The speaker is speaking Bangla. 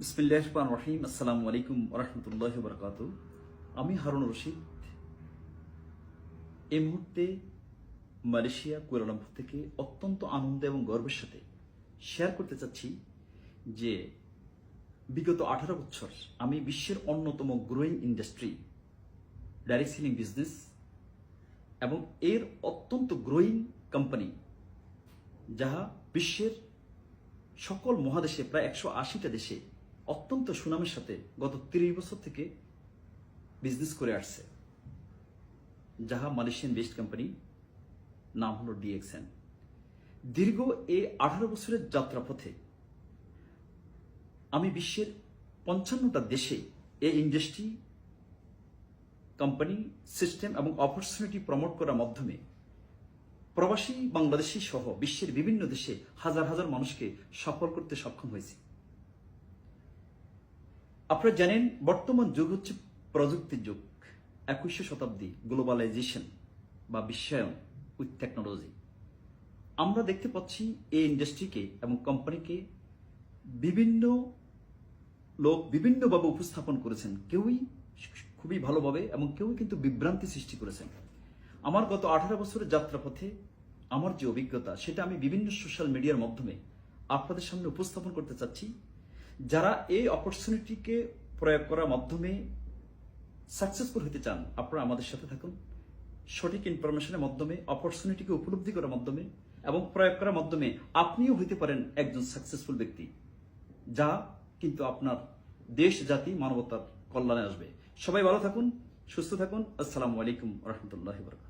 বিসমিল্লাহির রহমানির রহিম। আসসালামু আলাইকুম ওয়া রাহমাতুল্লাহি ওয়া বারাকাতুহু। আমি হারুন রশিদ এই মুহূর্তে মালয়েশিয়া কুয়ালালামপুর থেকে অত্যন্ত আনন্দ এবং গর্বের সাথে শেয়ার করতে চাচ্ছি যে বিগত 18 বছর আমি বিশ্বের অন্যতম growing industry direct selling business এবং এর অত্যন্ত গ্রোয়িং কোম্পানি যাহা বিশ্বের সকল মহাদেশে প্রায় 180টা দেশে অত্যন্ত সুনামের সাথে গত 30 বছর থেকে বিজনেস করে আসছে, যাহা মালয়েশিয়ান বেসড কোম্পানি, নাম হলো ডিএক্সএন। দীর্ঘ এই 18 বছরের যাত্রাপথে আমি বিশ্বের 55টা দেশে এই ইন্ডাস্ট্রি, কোম্পানি, সিস্টেম এবং অপরচুনিটি প্রমোট করার মাধ্যমে প্রবাসী বাংলাদেশী সহ বিশ্বের বিভিন্ন দেশে হাজার হাজার মানুষকে সফল করতে সক্ষম হয়েছি। আপনারা জানেন বর্তমান যুগ হচ্ছে প্রযুক্তির যুগ, 21শ শতাব্দী, গ্লোবালাইজেশন বা বিশ্বায়ন উইথ টেকনোলজি। আমরা দেখতে পাচ্ছি এই ইন্ডাস্ট্রিকে এবং কোম্পানিকে বিভিন্ন লোক বিভিন্নভাবে উপস্থাপন করেছেন, কেউই খুবই ভালোভাবে এবং কেউই কিন্তু বিভ্রান্তি সৃষ্টি করেছেন। আমার গত 18 বছরের যাত্রাপথে আমার যে অভিজ্ঞতা সেটা আমি বিভিন্ন সোশ্যাল মিডিয়ার মাধ্যমে আপনাদের সামনে উপস্থাপন করতে চাচ্ছি। যারা এই অপরচুনিটিকে প্রয়োগ করার মাধ্যমে সাকসেসফুল হতে চান, আপনারা আমাদের সাথে থাকুন। সঠিক ইনফরমেশনের মাধ্যমে অপরচুনিটিকে উপলব্ধি করার মাধ্যমে এবং প্রয়োগ করার মাধ্যমে আপনিও হতে পারেন একজন সাকসেসফুল ব্যক্তি, যা কিন্তু আপনার দেশ, জাতি, মানবতার কল্যাণে আসবে। সবাই ভালো থাকুন, সুস্থ থাকুন। আসসালামু আলাইকুম ওয়া রাহমাতুল্লাহি ওয়া বারাকাতুহু।